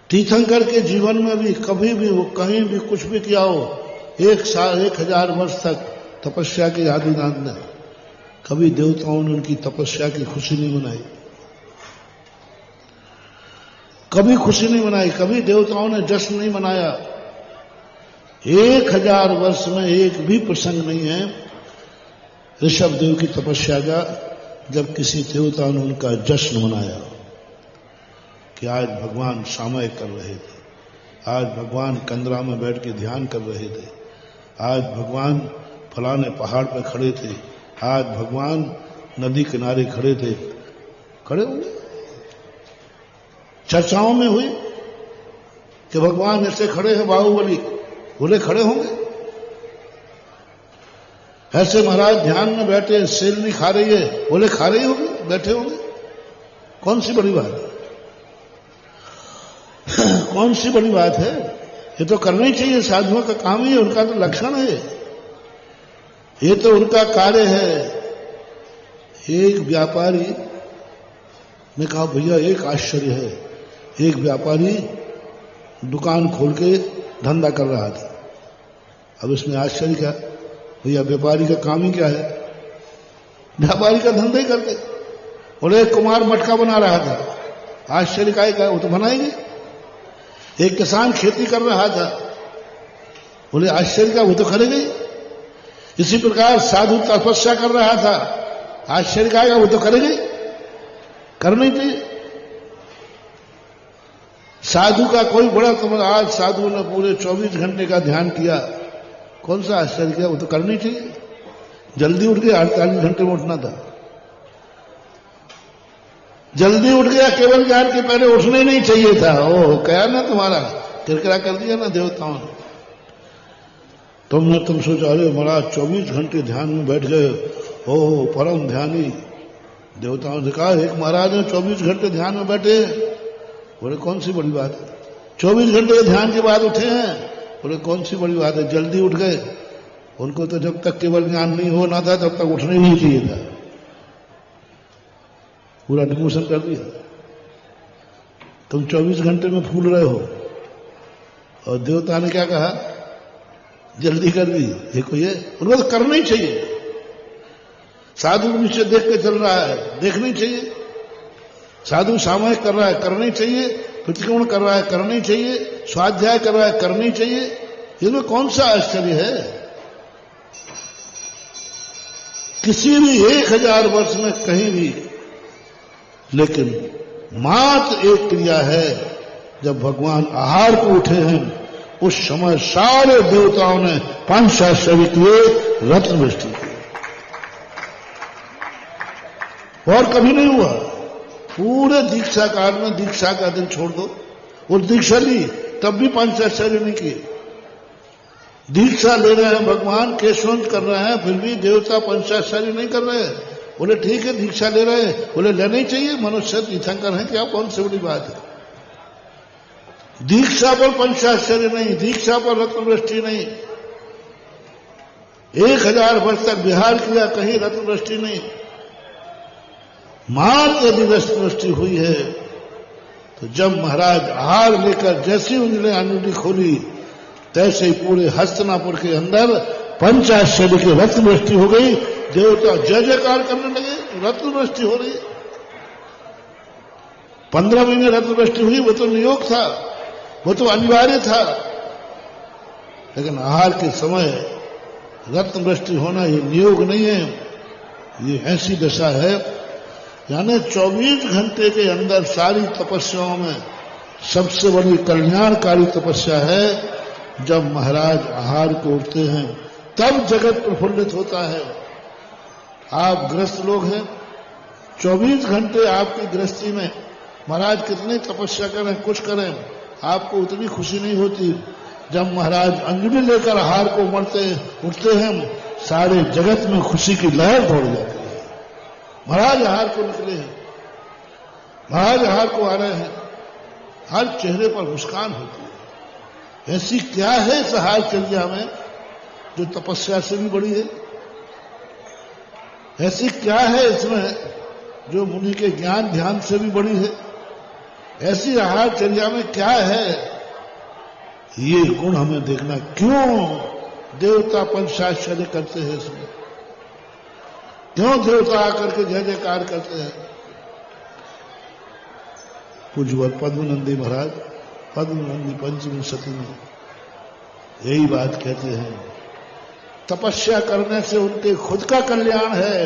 तीर्थंकर के जीवन में भी कभी भी वो कहीं भी कुछ भी किया हो, 1000 वर्ष तक तपस्या के आदिनाथ ने कभी देवताओं ने उनकी तपस्या की खुशी नहीं मनाई, कभी खुशी नहीं मनाई, कभी देवताओं ने जश्न नहीं मनाया। 1000 वर्ष में एक भी प्रसंग नहीं है ऋषभ देव की तपस्या का जब किसी देवता ने उनका जश्न मनाया कि आज भगवान सामयिक कर रहे थे, आज भगवान कंदरा में बैठ के ध्यान कर रहे थे, आज भगवान फलाने पहाड़ पर खड़े थे, आज भगवान नदी किनारे खड़े थे। खड़े होंगे, चर्चाओं में हुई कि भगवान ऐसे खड़े हैं, बाहुबली बोले खड़े होंगे। ऐसे महाराज ध्यान में बैठे, शेरनी खा रही है, बोले खा रही होगी, बैठे होंगे। कौन सी बड़ी बात है? कौन सी बड़ी बात है? ये तो करना ही चाहिए, साधुओं का काम ही है, उनका तो लक्षण है, ये तो उनका कार्य है। एक व्यापारी ने कहा भैया एक आश्चर्य है, एक व्यापारी दुकान खोल के धंधा कर रहा था। अब इसमें आश्चर्य क्या? भैया व्यापारी का काम ही क्या है? व्यापारी का धंधा ही करते। बोले एक कुमार मटका बना रहा था, आश्चर्य का है, वो तो बनाएंगे। एक किसान खेती कर रहा था, बोले आश्चर्य का, वो तो करेंगे। इसी प्रकार साधु तपस्या कर रहा था, आश्चर्य का, वो तो करेंगे, करना ही चाहिए। साधु का कोई बड़ा तमन, आज साधु ने पूरे 24 घंटे का ध्यान किया, कौन सा आश्चर्य किया? वो तो करनी चाहिए। जल्दी उठ गया, 48 घंटे में उठना था, जल्दी उठ गया, केवल ज्ञान के पहले उठने नहीं चाहिए था। ओ क्या ना तुम्हारा किरकिरा कर दिया ना देवताओं ने। तुम सोचा अरे महाराज 24 घंटे ध्यान में बैठ गए, ओ परम ध्यानी। देवताओं ने कहा एक महाराज ने 24 घंटे ध्यान में बैठे। बोले कौन सी बड़ी बात है? 24 घंटे ध्यान के बाद उठे हैं। बोले कौन सी बड़ी बात है, जल्दी उठ गए। उनको तो जब तक केवल ज्ञान नहीं होना था तब तक उठने नहीं चाहिए था, पूरा डिमोशन कर दिया। तुम 24 घंटे में फूल रहे हो और देवता ने क्या कहा? जल्दी कर दी। देखो ये उनको तो करना ही चाहिए। साधु नीचे देख के चल रहा है, देखना ही चाहिए। साधु सामयिक कर रहा है, करना ही चाहिए। प्रतिक्रमण कर रहा है, करना ही चाहिए। स्वाध्याय कर रहा है, करना ही चाहिए। इसमें कौन सा आश्चर्य है? किसी भी 1000 वर्ष में कहीं भी, लेकिन मात्र एक क्रिया है, जब भगवान आहार को उठे हैं उस समय सारे देवताओं ने 5 आश्चर्य किए, रत्न वृष्टि की। और कभी नहीं हुआ। पूरे दीक्षा काल में, दीक्षा का दिन छोड़ दो, और दीक्षा ली तब भी 5 आश्चर्य नहीं किए। दीक्षा ले रहे हैं, भगवान केशवंत कर रहे हैं, फिर भी देवता 5 आश्चर्य नहीं कर रहे हैं। बोले ठीक है दीक्षा ले रहे हैं, बोले लेना ही चाहिए, मनुष्य तीर्थंकर है क्या, कौन सी बड़ी बात है। दीक्षा पर 5 आश्चर्य नहीं, दीक्षा पर रत्न वृष्टि नहीं। 1000 वर्ष तक विहार किया, कहीं रत्न वृष्टि नहीं। मात्र यदि रत्न वृष्टि हुई है तो जब महाराज आहार लेकर जैसी उंगली अंगुली खोली, तैसे ही पूरे हस्तिनापुर के अंदर 5 आश्चर्य की रत्न वृष्टि हो गई। देवता जय जयकार करने लगे, रत्न वृष्टि हो रही। 15 महीने रत्न वृष्टि हुई, वो तो नियोग था, वो तो अनिवार्य था। लेकिन आहार के समय रत्न वृष्टि होना ये नियोग नहीं है, ये ऐसी दशा है। यानी 24 घंटे के अंदर सारी तपस्याओं में सबसे बड़ी कल्याणकारी तपस्या है जब महाराज आहार को उठते हैं, तब जगत प्रफुल्लित होता है। आप गृहस्थ लोग हैं, 24 घंटे आपकी गृहस्थी में महाराज कितनी तपस्या करें, कुछ करें, आपको उतनी खुशी नहीं होती। जब महाराज अंजलि लेकर आहार को उठते हैं, सारे जगत में खुशी की लहर दौड़ जाती है। महाराज आहार को निकले हैं, महाराज आहार को आ रहे हैं, हर चेहरे पर मुस्कान होती है। ऐसी क्या है इस आहार क्रिया में जो तपस्या से भी बड़ी है? ऐसी क्या है इसमें जो मुनि के ज्ञान ध्यान से भी बड़ी है? ऐसी आहारचर्या में क्या है, ये गुण हमें देखना। क्यों देवता पंचाश्चर्य करते हैं इसमें, क्यों देवता आकर के जय जयकार करते हैं। पूज्यवर पद्मनंदी महाराज पद्मनंदी पंचमी सती में यही बात कहते हैं, तपस्या करने से उनके खुद का कल्याण है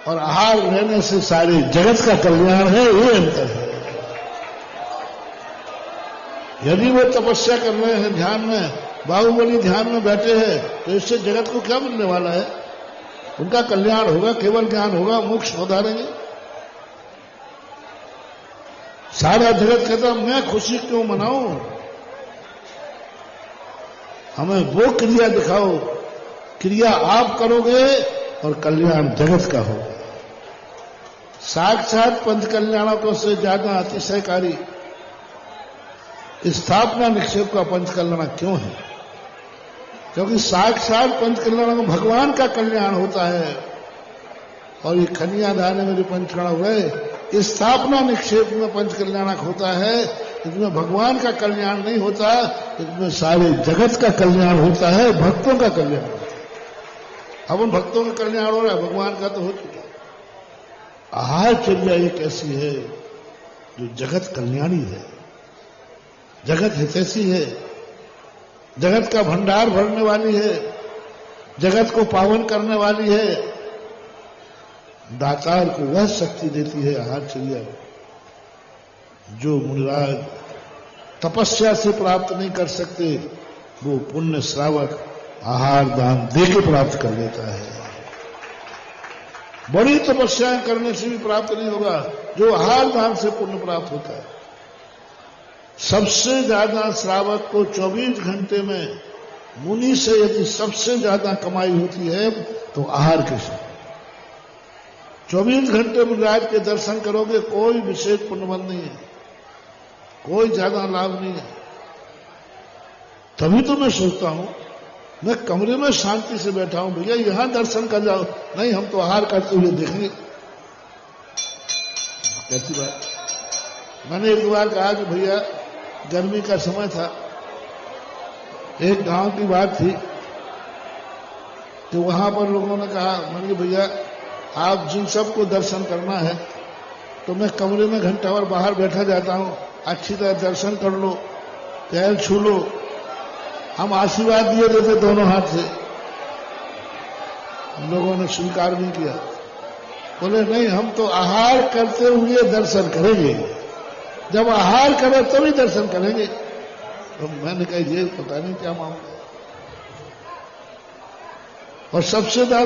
और आहार लेने से सारे जगत का कल्याण है, ये अंतर है। यदि वो तपस्या कर रहे हैं ध्यान में, बाहुबली ध्यान में बैठे हैं, तो इससे जगत को क्या मिलने वाला है? उनका कल्याण होगा, केवल ज्ञान होगा, मोक्ष पधारेंगे। सारा जगत कहता मैं खुशी क्यों मनाऊं, हमें वो क्रिया दिखाओ, क्रिया आप करोगे और कल्याण जगत का होगा। साक्षात पंच कल्याणकों से ज्यादा अतिशयकारी स्थापना निक्षेप का पंच कल्याण क्यों है? क्योंकि साक्षात पंच कल्याण में भगवान का कल्याण होता है। और ये खनिया दाने में जो पंचकर्ण हुए, स्थापना निक्षेप में पंच कल्याणक होता है, इसमें भगवान का कल्याण नहीं होता, इसमें सारे जगत का कल्याण होता है, भक्तों का कल्याण होता है। अब उन भक्तों का कल्याण हो रहा है, भगवान का तो हो चुका। आहारचर्या एक ऐसी है जो जगत कल्याणी है, जगत हितैषी है, जगत का भंडार भरने वाली है, जगत को पावन करने वाली है। दातार को वह शक्ति देती है आहारचर्या, जो मुनिराज तपस्या से प्राप्त नहीं कर सकते, वो पुण्य श्रावक आहार दान देके प्राप्त कर लेता है। बड़ी तपस्याएं करने से भी प्राप्त नहीं होगा, जो आहार दान से पुण्य प्राप्त होता है। सबसे ज्यादा श्रावक को 24 घंटे में मुनि से यदि सबसे ज्यादा कमाई होती है तो आहार के साथ 24 घंटे में राज के दर्शन करोगे, कोई विशेष पुण्यबंध नहीं है, कोई ज्यादा लाभ नहीं है। तभी तो मैं सोचता हूं, मैं कमरे में शांति से बैठा हूं, भैया यहां दर्शन कर जाओ, नहीं हम तो आहार करते हुए देखेंगे। कैसी बात। मैंने एक बार कहा कि भैया गर्मी का समय था, एक गांव की बात थी, तो वहां पर लोगों ने कहा, मैंने भैया आप जिन सबको दर्शन करना है तो मैं कमरे में घंटा भर बाहर बैठा जाता हूं, अच्छी तरह दर्शन कर लो, पैर छू लो। हम आशीर्वाद दिए देते दोनों हाथ से, लोगों ने स्वीकार नहीं किया, बोले नहीं हम तो आहार करते हुए दर्शन करेंगे, जब आहार करें तभी दर्शन करेंगे। तो मैंने कहा ये पता नहीं क्या मामला है। और सबसे ज्यादा